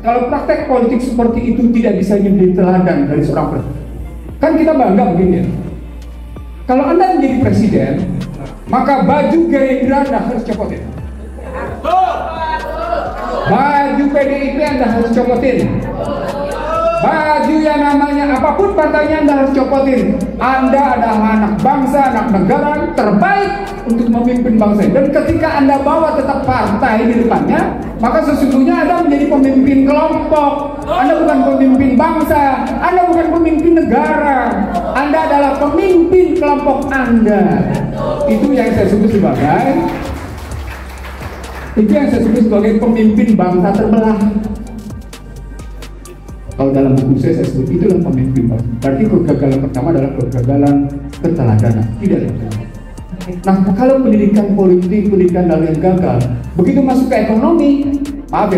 kalau praktek politik seperti itu tidak bisa menjadi teladan dari seorang presiden. Kan kita bangga begini ya. Kalau Anda menjadi presiden, maka baju Gerindra Anda harus copotin. Baju PDIP Anda harus copotin. Baju yang namanya apapun partainya Anda harus copotin. Anda adalah anak bangsa, anak negara terbaik untuk memimpin bangsa. Dan ketika Anda bawa tetap partai di depannya, maka sesungguhnya Anda menjadi pemimpin kelompok. Anda bukan pemimpin bangsa, Anda bukan pemimpin negara. Anda adalah pemimpin kelompok Anda. Itu yang saya sebut sebagai pemimpin bangsa terbelah. Kalau dalam buku saya sebut itulah pemimpin bangsa. Berarti kegagalan pertama adalah kegagalan keteladanan. Tidak ada. Nah, kalau pendidikan politik, pendidikan dalam yang gagal, begitu masuk ke ekonomi, maaf.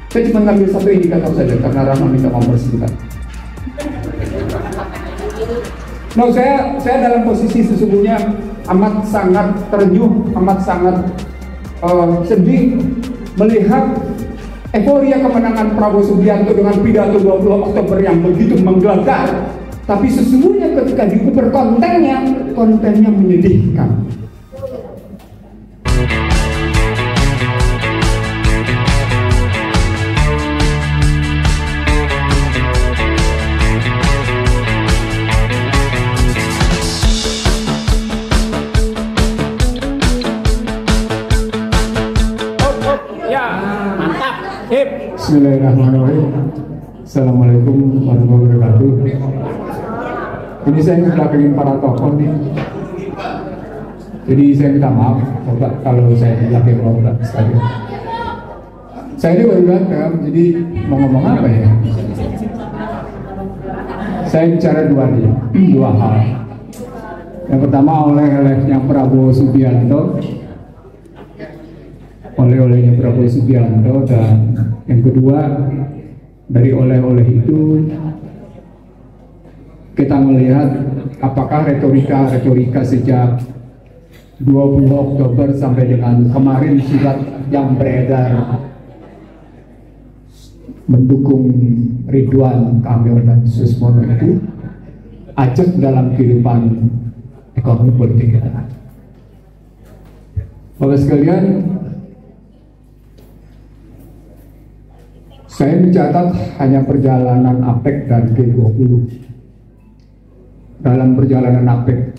Saya cuma ngambil satu indikator saja karena Rama minta mempersingkat. Nah, saya dalam posisi sesungguhnya amat sangat terenyuh, amat sangat sedih melihat euforia kemenangan Prabowo Subianto dengan pidato 20 Oktober yang begitu menggelegar, tapi sesungguhnya ketika diukur kontennya menyedihkan. Bismillahirrahmanirrahim. Assalamualaikum warahmatullahi wabarakatuh. Ini saya ngelakinin para tokoh nih. Jadi saya minta maaf kalau saya ngelakuin orang sekali. Saya ini baru datang, jadi mau ngomong apa ya? Saya bicara dua hal. Yang pertama oleh-olehnya Prabowo Subianto, oleh-olehnya Prabowo Subianto, dan yang kedua dari oleh-oleh itu kita melihat apakah retorika sejak 20 Oktober sampai dengan kemarin surat yang beredar mendukung Ridwan Kamil dan Susmono itu ajak dalam kehidupan ekonomi politik kita. Bapak sekalian, saya mencatat hanya perjalanan APEC dan G20. Dalam perjalanan APEC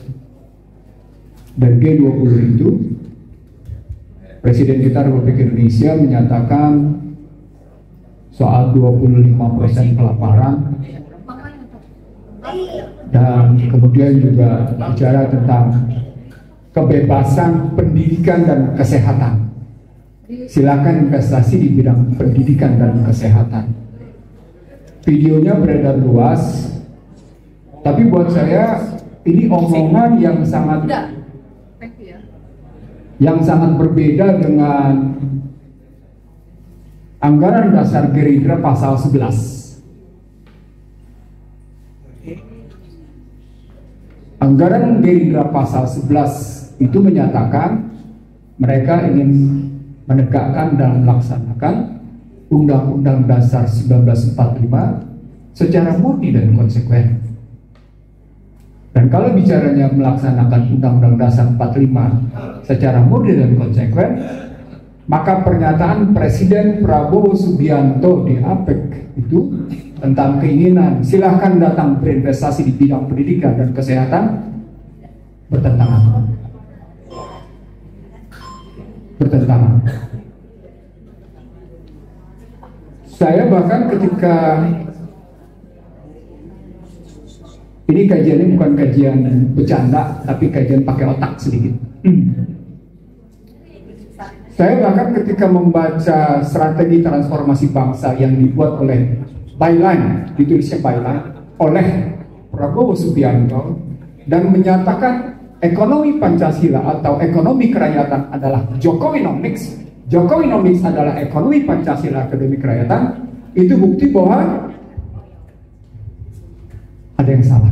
dan G20 itu, Presiden kita Republik Indonesia menyatakan soal 25% kelaparan, dan kemudian juga bicara tentang kebebasan pendidikan dan kesehatan. Silakan investasi di bidang pendidikan dan kesehatan. Videonya beredar luas, tapi buat saya ini omongan yang sangat berbeda dengan anggaran dasar Gerindra pasal 11. Anggaran Gerindra pasal 11 itu menyatakan mereka ingin menegakkan dan melaksanakan Undang-Undang Dasar 1945 secara murni dan konsekuen. Dan kalau bicaranya melaksanakan Undang-Undang Dasar 45 secara murni dan konsekuen, maka pernyataan Presiden Prabowo Subianto di APEC itu tentang keinginan silahkan datang berinvestasi di bidang pendidikan dan kesehatan bertentangan. Saya bahkan ketika ini kajiannya bukan kajian bercanda, tapi kajian pakai otak sedikit. Saya bahkan ketika membaca strategi transformasi bangsa yang dibuat oleh Byline, ditulisnya Byline oleh Prabowo Subianto, dan menyatakan ekonomi Pancasila atau ekonomi kerakyatan adalah Jokowinomics. Jokowinomics adalah ekonomi Pancasila, ekonomi kerakyatan. Itu bukti bahwa ada yang salah.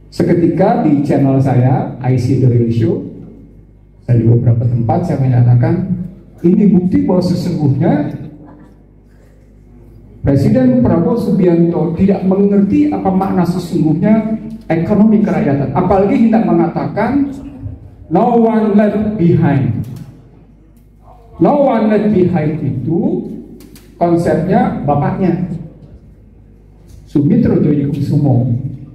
Seketika di channel saya, IC The Real Show, di beberapa tempat saya menyatakan Ini bukti bahwa sesungguhnya Presiden Prabowo Subianto tidak mengerti apa makna sesungguhnya ekonomi kerakyatan. Apalagi hendak mengatakan no one left behind. No one left behind itu konsepnya bapaknya Sumitro Joyokusumo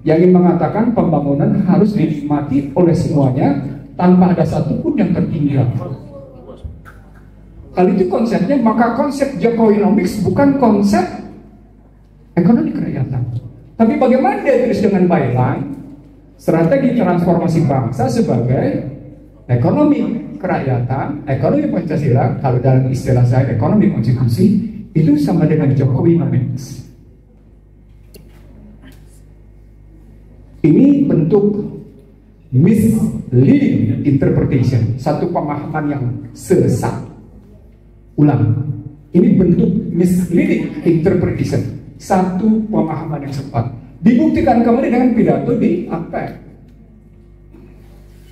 yang ingin mengatakan pembangunan harus dinikmati oleh semuanya tanpa ada satupun yang tertinggal. Kalau itu konsepnya, maka konsep Jokowinomics bukan konsep ekonomi kerakyatan. Tapi bagaimana dia tulis dengan byline strategi transformasi bangsa sebagai ekonomi kerakyatan, ekonomi Pancasila, kalau dalam istilah saya ekonomi konstitusi, itu sama dengan Jokowinomics. Ini bentuk misleading interpretation, satu pemahaman yang sesat. Ulang, ini bentuk misleading interpretation, satu pemahaman yang tepat. Dibuktikan kembali dengan pidato di APEC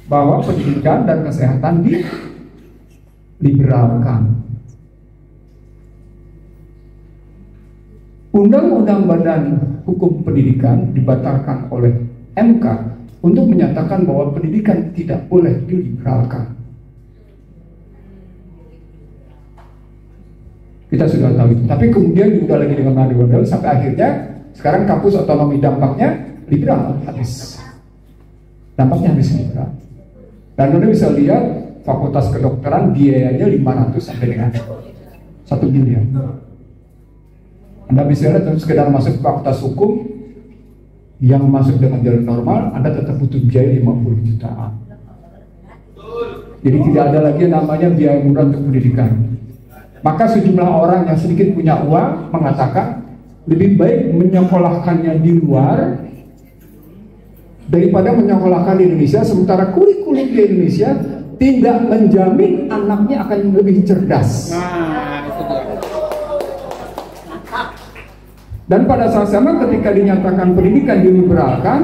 bahwa pendidikan dan kesehatan diliberalkan. Undang-undang Badan Hukum Pendidikan dibatalkan oleh MK untuk menyatakan bahwa pendidikan tidak boleh diliberalkan. Kita sudah tahu itu. Tapi kemudian juga lagi dengan model sampai akhirnya sekarang kampus otonomi dampaknya liberal habis. Dampaknya habis liberal. Dan Anda bisa lihat fakultas kedokteran biayanya 500 sampai dengan 1 miliar. Anda bisa lihat sekedar masuk fakultas hukum yang masuk dengan jalur normal, Anda tetap butuh biaya 50 jutaan. Jadi tidak ada lagi namanya biaya murah untuk pendidikan. Maka sejumlah orang yang sedikit punya uang mengatakan lebih baik menyekolahkannya di luar daripada menyekolahkan di Indonesia, sementara kurikulum di Indonesia tidak menjamin anaknya akan lebih cerdas. Dan pada saat sama ketika dinyatakan pendidikan diliberalkan,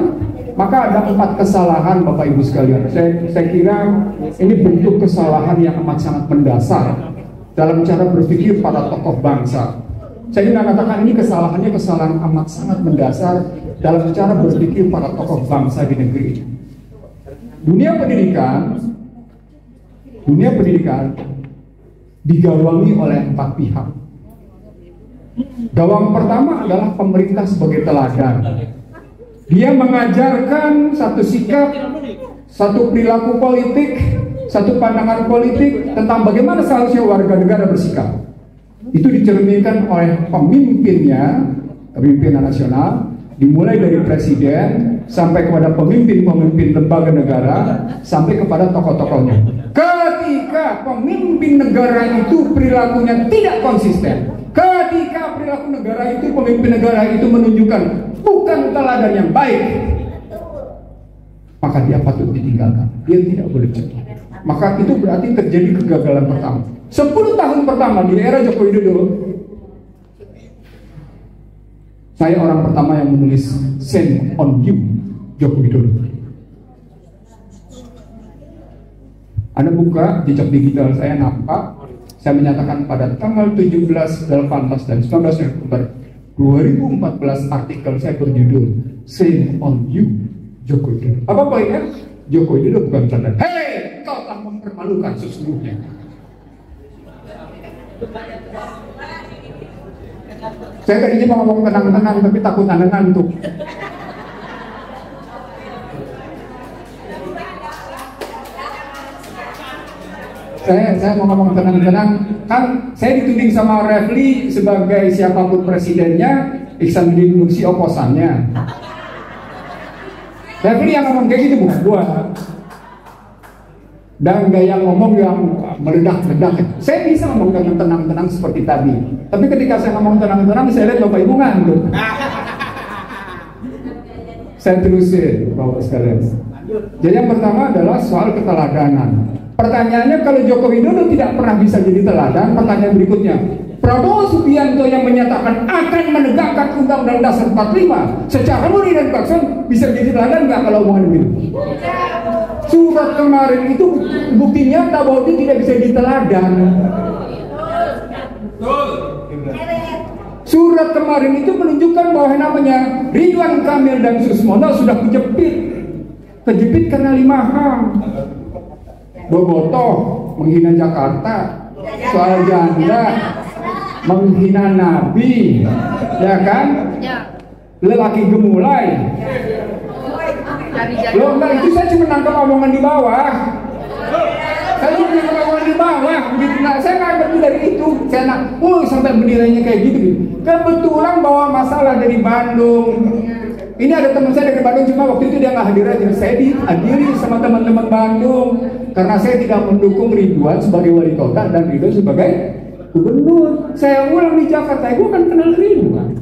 maka ada 4 kesalahan Bapak Ibu sekalian. Saya kira ini bentuk kesalahan yang amat sangat mendasar dalam cara berpikir para tokoh bangsa. Saya ingin mengatakan ini kesalahan amat sangat mendasar dalam cara berpikir para tokoh bangsa di negeri ini. Dunia pendidikan digawangi oleh 4 pihak. Gawang pertama adalah pemerintah sebagai teladan. Dia mengajarkan satu sikap, satu perilaku politik, satu pandangan politik tentang bagaimana seharusnya warga negara bersikap. Itu dicerminkan oleh pemimpinan nasional, dimulai dari presiden sampai kepada pemimpin-pemimpin lembaga negara sampai kepada tokoh-tokohnya. Ketika pemimpin negara itu perilakunya tidak konsisten, ketika perilaku negara itu, pemimpin negara itu menunjukkan bukan teladan yang baik, maka dia patut ditinggalkan. Dia tidak boleh contoh. Maka itu berarti terjadi kegagalan pertama. 10 tahun pertama di era Joko Widodo, saya orang pertama yang menulis "Shame on you" Joko Widodo. Anda buka jejak digital saya, nampak saya menyatakan pada tanggal 17, 18, dan 19 November 2014 artikel saya berjudul "Shame on you Joko Widodo". Apa poinnya? Joko Widodo bukan teladan. Hei, kau tak mempermalukan sesungguhnya. Saya tadinya mau ngomong tenang-tenang, tapi takut Anda ngantuk. Saya mau ngomong tenang-tenang. Kan saya dituding sama Refli sebagai siapapun presidennya, Ihsanuddin Nursi oposannya. Refli yang ngomong kayak gitu bukan gua. Dan gaya ngomong yang meledak-ledak. Saya bisa ngomong dengan tenang-tenang seperti tadi. Tapi ketika saya ngomong tenang-tenang, saya lihat Bapak Ibu ngantuk. Saya terusin Bapak sekalian. Jadi yang pertama adalah soal keteladanan. Pertanyaannya, kalau Joko Widodo tidak pernah bisa jadi teladan, pertanyaan berikutnya, Prabowo Subianto yang menyatakan akan menegakkan Undang-Undang Dasar 45 secara murni dan klakson bisa jadi teladan nggak kalau omongan ini? Surat kemarin itu bukti nyata bahwa dia tidak bisa jadi teladan. Surat kemarin itu menunjukkan bahwa yang namanya Ridwan Kamil dan Susmono sudah kejepit karena 5 hal. Bobotoh, menghina Jakarta, soal janda, menghina Nabi, ya kan? Lelaki gemulai. Loh, enggak, itu saya cuma nangkep omongan di bawah. Saya cuma nangkep omongan di bawah. Nah, saya nggak ngerti dari itu. Saya sampai bernilainya kayak gitu. Kebetulan bawa masalah dari Bandung. Ini ada teman saya dari Bandung, cuma waktu itu dia nggak hadir aja. Saya dihadiri sama teman-teman Bandung karena saya tidak mendukung Ridwan sebagai wali kota dan Ridwan sebagai gubernur. Saya ulang di Jakarta, gue kan kenal Ridwan.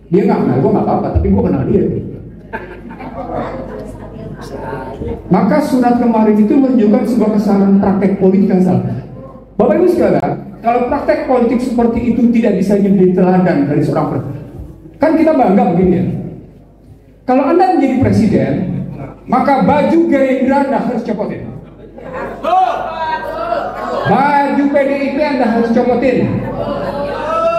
Dia nggak kenal gue nggak apa-apa, tapi gue kenal dia. Maka surat kemarin itu menunjukkan sebuah kesalahan praktek politik yang salah. Bapak Ibu sekalian, kalau praktek politik seperti itu tidak bisa menjadi teladan dari seorang presiden, kan kita bangga begini ya. Kalau Anda menjadi presiden, maka baju Gerindra Anda harus copotin. Baju PDIP Anda harus copotin.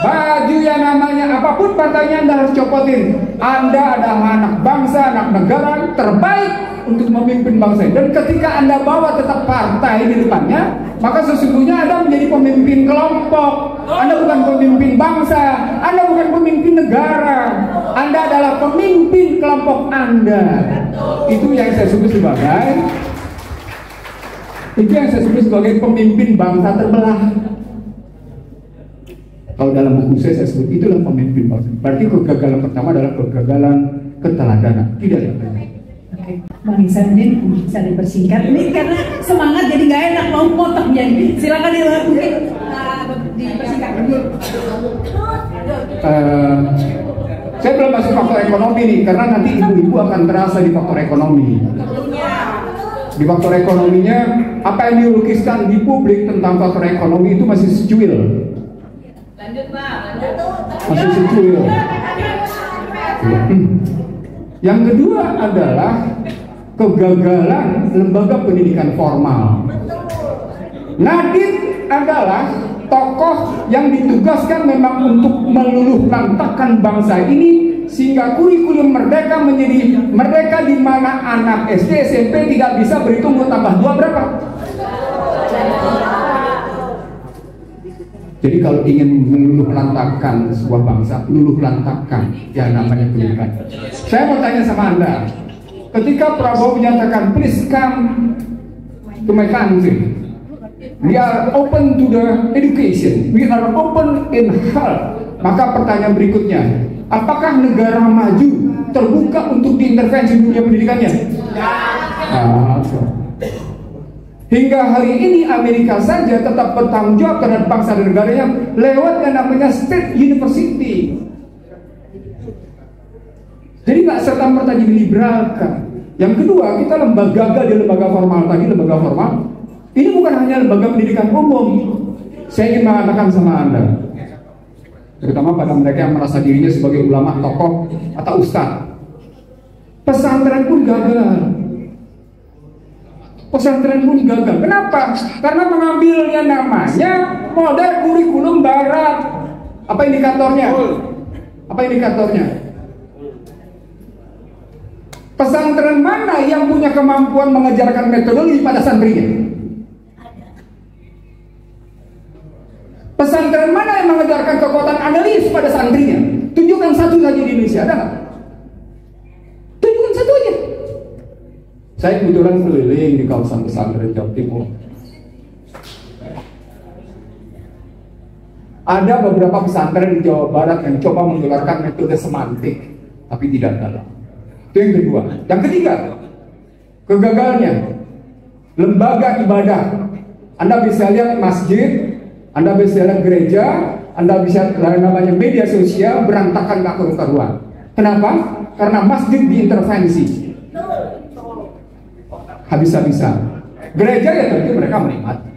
Baju yang namanya apapun partainya Anda harus copotin. Anda adalah anak bangsa, anak negara terbaik untuk memimpin bangsa. Dan ketika Anda bawa tetap partai di depannya, maka sesungguhnya Anda menjadi pemimpin kelompok. Anda bukan pemimpin bangsa, Anda bukan pemimpin negara. Anda adalah pemimpin kelompok Anda. Itu yang saya sebut sebagai pemimpin bangsa terbelah. Kalau dalam buku saya sebut itulah pemimpin bangsa. Berarti kegagalan pertama adalah kegagalan keteladanan. Tidak ada. Oke, Bang Ihsanuddin bisa dipersingkat. Ini karena semangat jadi nggak enak mau potong jadi. Silakan mungkin dipersingkat dulu. Saya belum masuk faktor ekonomi nih, karena nanti ibu-ibu akan terasa di faktor ekonomi. Di faktor ekonominya, apa yang dilukiskan di publik tentang faktor ekonomi itu masih secuil. Lanjut Pak, lanjut. Masih secuil. Yang kedua adalah kegagalan lembaga pendidikan formal. Nadiem adalah tokoh yang ditugaskan memang untuk meluluh lantakkan bangsa ini sehingga kurikulum merdeka menjadi merdeka di mana anak SD SMP tidak bisa berhitung tambah 2 berapa. Jadi kalau ingin meluluh lantakkan sebuah bangsa, luluh lantakkan yang namanya pendidikan. Saya mau tanya sama Anda, ketika Prabowo menyatakan please come to my country, we are open to the education, we are open in health. Maka pertanyaan berikutnya, apakah negara maju terbuka untuk diintervensi dunia pendidikannya? Hingga hari ini Amerika saja tetap bertanggung jawab terhadap bangsa dan negaranya lewat yang namanya state university. Jadi nggak serta-merta diliberalkan. Yang kedua, kita gagal di lembaga formal tadi, lembaga formal. Ini bukan hanya lembaga pendidikan umum. Saya ingin mengatakan sama Anda, terutama pada mereka yang merasa dirinya sebagai ulama, tokoh, atau ustadz. Pesantren pun gagal. Pesantren pun gagal. Kenapa? Karena mengambilnya namanya model kurikulum barat. Apa indikatornya? Apa indikatornya? Pesantren mana yang punya kemampuan mengajarkan metodologi pada santrinya? Pesantren mana yang mengajarkan kekuatan analis pada santrinya? Tunjukkan satu saja di Indonesia, ada nggak? Tunjukkan satu aja. Saya kebetulan keliling di kawasan pesantren Jawa Timur. Ada beberapa pesantren di Jawa Barat yang coba menggunakan metode semantik, tapi tidak dalam. Itu yang kedua. Yang ketiga, kegagalannya lembaga ibadah. Anda bisa lihat masjid, Anda bisa lihat gereja, Anda bisa lihat namanya media sosial berantakan gak karu-karuan. Kenapa? Karena masjid diintervensi. Habis-habisan. Gereja ya tentu mereka menikmati.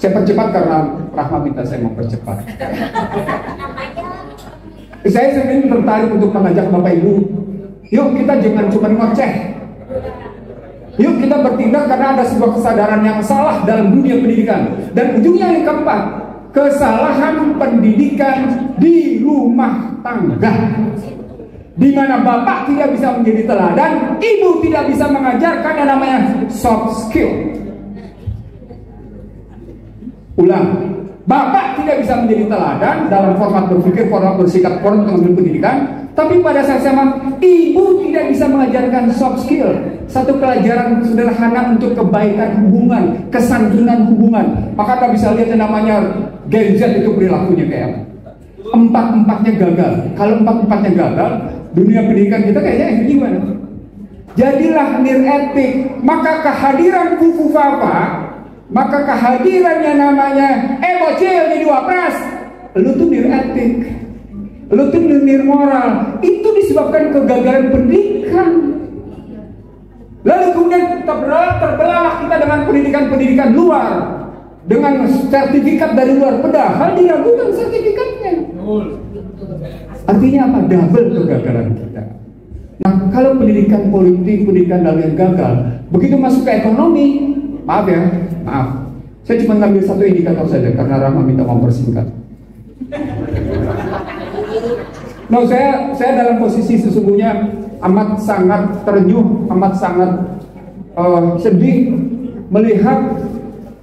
Saya percepat karena Rahma minta saya mempercepat. Saya sebenarnya tertarik untuk mengajak Bapak Ibu, yuk kita jangan cuma ngoceh. Yuk kita bertindak karena ada sebuah kesadaran yang salah dalam dunia pendidikan. Dan ujungnya yang keempat, kesalahan pendidikan di rumah tangga, di mana bapak tidak bisa menjadi teladan, ibu tidak bisa mengajarkan yang namanya soft skill. Ulang, bapak tidak bisa menjadi teladan dalam format berpikir, format bersikap, format mengambil pendidikan, tapi pada saat sama ibu tidak bisa mengajarkan soft skill, satu pelajaran sederhana untuk kebaikan hubungan, kesantunan hubungan. Maka kita bisa lihat yang namanya Gen Z itu perilakunya kayak empat-empatnya gagal. Kalau empat-empatnya gagal, dunia pendidikan kita kayaknya gimana? Jadilah niretik. Maka kehadiran Fufu Fafa, maka kehadirannya namanya bocil jadi wapres, lu tuh niretik, lu tuh nirmoral. Itu disebabkan kegagalan pendidikan. Lalu kemudian terbelahlah kita dengan pendidikan luar, dengan sertifikat dari luar, padahal diragukan sertifikatnya. Artinya apa? Double kegagalan kita. Nah, kalau pendidikan politik, pendidikan lalu yang gagal, begitu masuk ke ekonomi, maaf, saya cuma ngambil satu indikator saja karena Rahma minta mempersingkat. No, saya dalam posisi sesungguhnya amat sangat terenyuh, amat sangat sedih melihat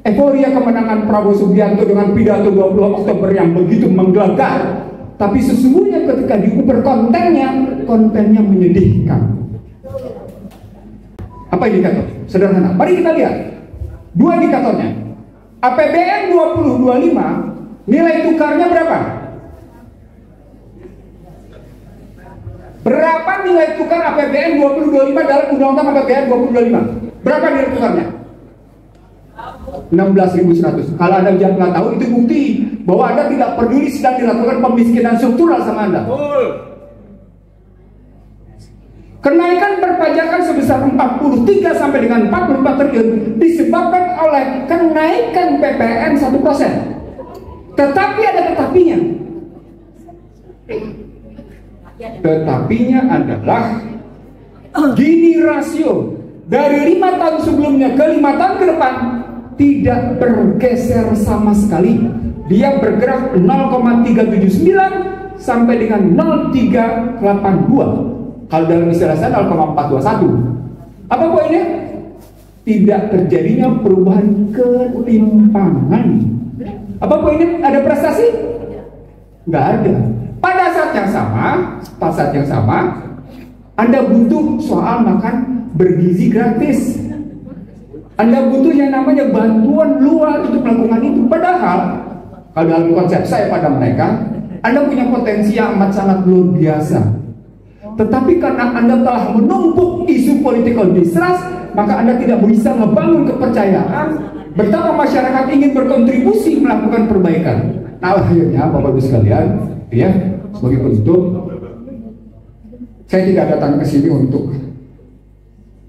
euforia kemenangan Prabowo Subianto dengan pidato 20 Oktober yang begitu menggelegar. Tapi sesungguhnya ketika diukur kontennya menyedihkan. Apa indikator? Sederhana. Mari kita lihat dua indikatornya. APBN 2025 nilai tukarnya berapa? Berapa nilai tukar APBN 2025 dalam Undang-Undang APBN 2025? Berapa nilai tukarnya? 16.100. Kalau Anda nggak tahu, itu bukti bahwa Anda tidak peduli sedang dilakukan pemiskinan struktural sama Anda. Kenaikan perpajakan sebesar 43 sampai dengan 44 triliun disebabkan oleh kenaikan PPN 1%. Tetapi ada tetapinya. Tetapinya adalah Gini rasio dari 5 tahun sebelumnya ke 5 tahun ke depan tidak bergeser sama sekali. Dia bergerak 0,379 sampai dengan 0,382. Kalau dalam istilah saya 0,421. Apa poinnya? Tidak terjadinya perubahan ketimpangan. Apa poinnya? Ada prestasi? Nggak ada. Pada saat yang sama, Anda butuh soal makan bergizi gratis. Anda butuh yang namanya bantuan luar untuk melakukan itu. Padahal, kalau dalam konsep saya pada mereka, Anda punya potensi yang amat sangat luar biasa. Tetapi karena Anda telah menumpuk isu political distrust, maka Anda tidak bisa membangun kepercayaan betapa masyarakat ingin berkontribusi melakukan perbaikan. Nah, akhirnya Bapak Ibu sekalian, ya, sebagai penutup, saya tidak datang ke sini untuk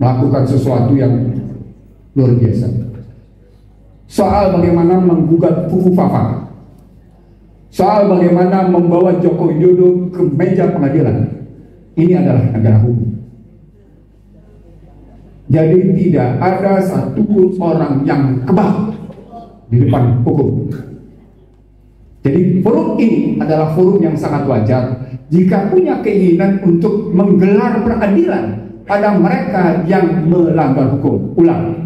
melakukan sesuatu yang luar biasa. Soal bagaimana menggugat Fufu Fafa, soal bagaimana membawa Joko Widodo ke meja pengadilan, ini adalah negara hukum. Jadi tidak ada satu orang yang kebal di depan hukum. Jadi forum ini adalah forum yang sangat wajar jika punya keinginan untuk menggelar peradilan pada mereka yang melanggar hukum. Ulang.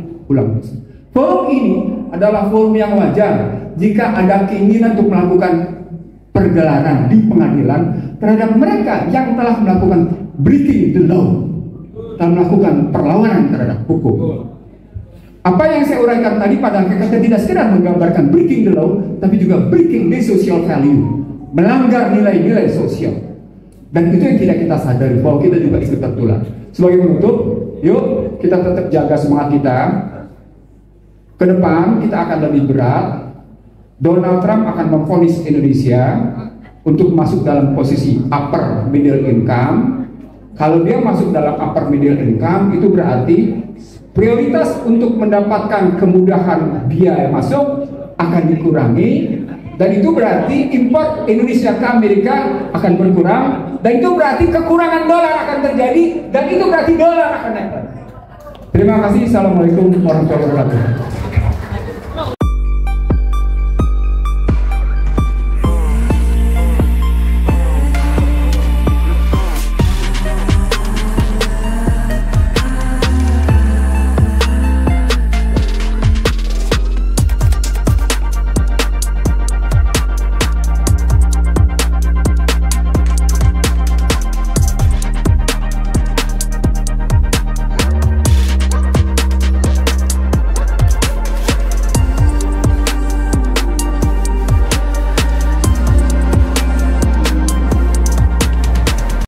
Forum ini adalah forum yang wajar jika ada keinginan untuk melakukan pergelaran di pengadilan terhadap mereka yang telah melakukan breaking the law, telah melakukan perlawanan terhadap hukum. Apa yang saya uraikan tadi pada hakikatnya tidak sekedar menggambarkan breaking the law, tapi juga breaking the social value, melanggar nilai-nilai sosial. Dan itu yang tidak kita sadari, bahwa kita juga ikut tertular. Sebagai penutup, yuk kita tetap jaga semangat kita. Ke depan kita akan lebih berat. Donald Trump akan memvonis Indonesia untuk masuk dalam posisi upper middle income. Kalau dia masuk dalam upper middle income, itu berarti prioritas untuk mendapatkan kemudahan biaya masuk akan dikurangi, dan itu berarti import Indonesia ke Amerika akan berkurang, dan itu berarti kekurangan dolar akan terjadi, dan itu berarti dolar akan naik. Terima kasih. Assalamualaikum warahmatullahi wabarakatuh.